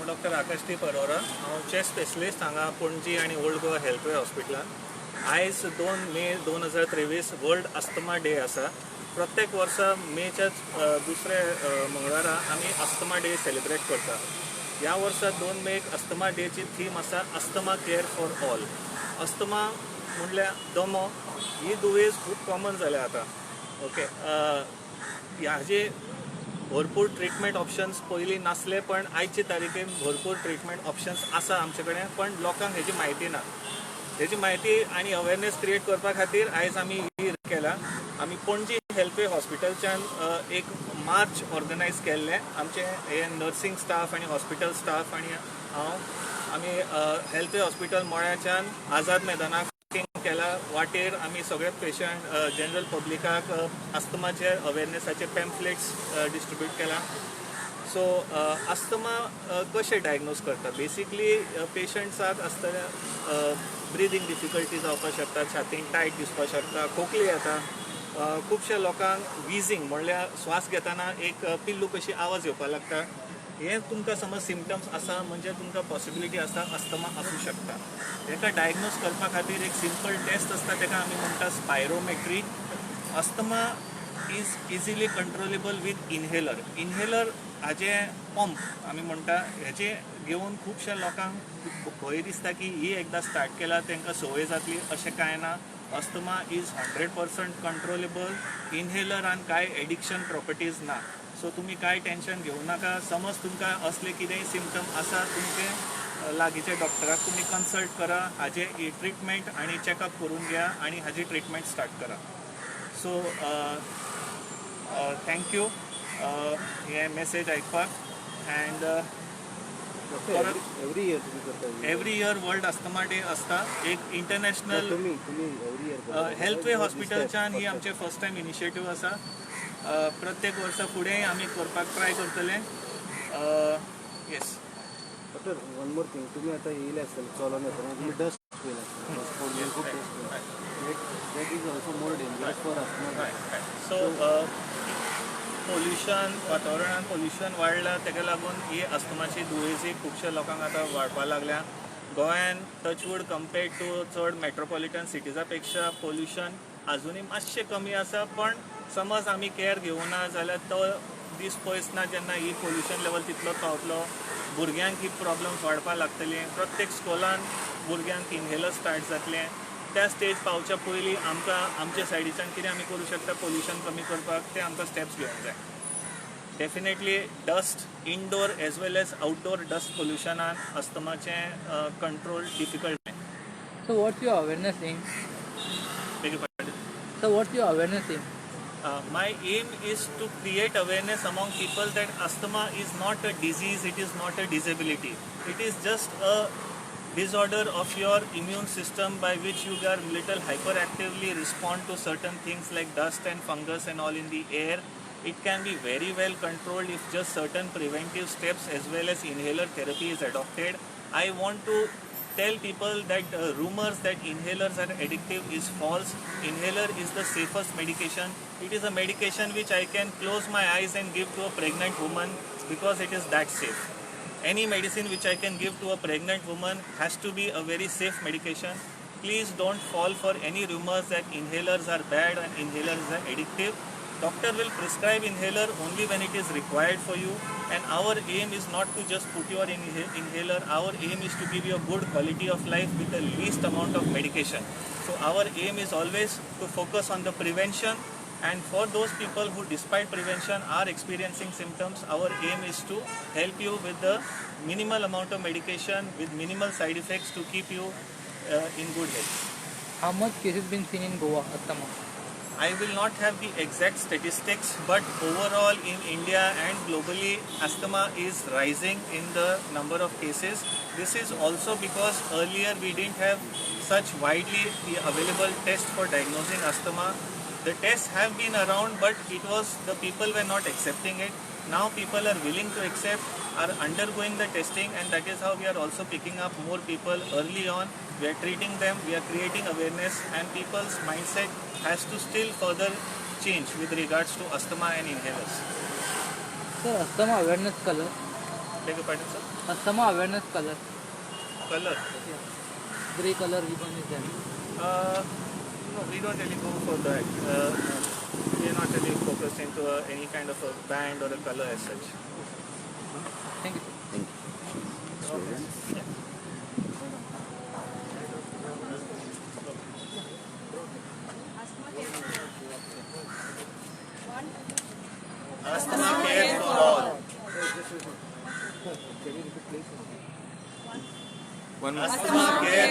Doctor आकाश T परोरा हांव chest specialist हांगा पणजी आनी ओल्ड गोवा हेल्थवे हॉस्पिटलान. आयज 2 मे 2023 वर्ल्ड अस्थमा डे आसा. प्रत्येक वर्सा मेच्या दुसऱ्या मंगळारा आमी अस्थमा डे सेलिब्रेट करता. ह्या वर्सा 2 मेक अस्थमा डेची थीम आसा asthma care for all. Asthma म्हणल्यार दमो ही दुयेंस खूब कॉमन जाल्या आतां. ओके, हाजे भरपूर ट्रिटमेंट ऑप्शन्स पयलीं नासले, पण आयचे तारीखेन भरपूर ट्रिटमेंट ऑप्शन्स आसा आमचे कडेन, पण लोकांक हेजी म्हायती ना. हेजी म्हायती आनी अवेरनेस क्रिएट करपा खातीर आयज आमी ही केला. आमी पणजी हेल्थवे हॉस्पिटलच्यान एक मार्च ऑर्गनायज केल्लें. आमचे हे नर्सिंग स्टाफ आनी हॉस्पिटल स्टाफ आनी हांव आमी हेल्थवे हॉस्पिटल मळ्याच्यान आझाद मैदानाक केला. वाटेर आमी सगळे पेशंट जनरल पब्लिकाक अस्थमाचे अवेरनेसाचे पॅम्पलेट्स डिस्ट्रिब्यूट केला. सो अस्थमा कशें डायग्नोज करता. बेसिकली पेशंट्साक आसतना ब्रिदींग डिफिकल्टी जावपाक शकता, छातीन टायट दिसपाक शकता, खोकली येता. खुबशा लोकांक विजींग म्हणल्यार श्वास घेतना एक पिल्लू कशी आवाज येवपाक लागता. हे तुमकां समज सिम्पटम्स आसा म्हणजे तुमकां पॉसिबिलिटी आसा अस्थमा आसूं शकता. हेका डायग्नोज करपा खातीर एक सिंपल टेस्ट आसता, तेका आमी म्हणटा spirometry. Asthma is easily controllable with inhaler. Inhaler हाजे पंप आमी म्हणटा, हेजे घेवन खुबशा लोकांक भंय दिसता की ही एकदां स्टार्ट केला तांकां संवय जातली. अशें कांय ना. Asthma is 100% controllable. इनहेलरान कांय एडिक्शन प्रॉपर्टीज ना. सो तुमी कांय टेन्शन घेवं नाका. समज तुमकां असले कितेंय सिम्पटम आसा, तुमचे लागींच्या डॉक्टराक तुमी कन्सल्ट करा. हाजे ट्रिटमेंट आनी चॅकअप करून घ्या आनी हाजी ट्रिटमेंट स्टार्ट करा. सो थँक्यू हे मेसेज आयकपाक. And every year world asthma day आसता. एक इंटरनॅशनल हेल्थवे हॉस्पिटलच्यान ही आमचे फर्स्ट टायम इनिशिएटीव आसा. प्रत्येक वर्सा फुडेंय आमी करपाक ट्राय करतले. Yes doctor, one more thing, तुम्ही आता येयले आसतले चलोन येतना तुम्ही डस्ट पयला आसतले. खूब that is also more dangerous for asthma. So pollution, वातावरणान पोल्युशन वाडलां, तेका लागून ही अस्थमाची दुयेंसी खुबशा लोकांक आतां वाडपाक लागल्या. गोंयान टचवूड कम्पेर्ड टू चड मेट्रोपॉलिटन सिटीजा पेक्षा पोल्युशन अजुनूय मातशें कमी आसा. पण समज आमी केअर घेवना जाल्यार तो दीस पयस ना जेन्ना ही पोल्युशन लेवल तितलो पावतलो. भुरग्यांक ही प्रॉब्लम्स वाडपाक लागतली. प्रत्येक स्कुलान भुरग्यांक इनहेलर स्टार्ट जातले. त्या स्टेज पावच्या पयलीं आमकां आमच्या सायडीच्यान कितें आमी करूं शकता पोल्युशन कमी करपाक, ते आमकां स्टेप्स घेवंक जाय. Definitely dust, indoor as well as outdoor dust पोल्युशनान अस्थमाचें control difficult. So what's your awareness aim? So what's your awareness aim? My aim is to create awareness among people that asthma is not a disease, it is not a disability. It is just a disorder of your immune system by which you are little hyperactively respond to certain things like dust and fungus and all in the air. It can be very well controlled if just certain preventive steps as well as inhaler therapy is adopted. I want to tell people that rumors that inhalers are addictive is false. Inhaler is the safest medication. It is a medication which I can close my eyes and give to a pregnant woman because it is that safe. Any medicine which I can give to a pregnant woman has to be a very safe medication. Please don't fall for any rumors that inhalers are bad and inhalers are addictive. Doctor will prescribe inhaler only when it is required for you, and our aim is not to just put your inhaler. Our aim is to give you a good quality of life with the least amount of medication. So our aim is always to focus on the prevention, and for those people who despite prevention are experiencing symptoms, our aim is to help you with the minimal amount of medication with minimal side effects to keep you in good health. How much cases been seen in Goa asthma? I will not have the exact statistics, but overall in India and globally, asthma is rising in the number of cases. This is also because earlier we didn't have such widely available tests for diagnosing asthma. The tests have been around, but the people were not accepting it. Now people are willing to accept, are undergoing the testing, and that is how we are also picking up more people early on. We are treating them, we are creating awareness, and people's mindset has to still further change with regards to asthma and inhalers. Sir, asthma awareness color. beg your pardon, sir. Asthma awareness color. Color. Grey color ribbon is there. No, we don't really go for that. We are not really focused into any kind of a band or a color as such. Thank you. Thank you. Asthma care for all. Can you repeat please? Asthma care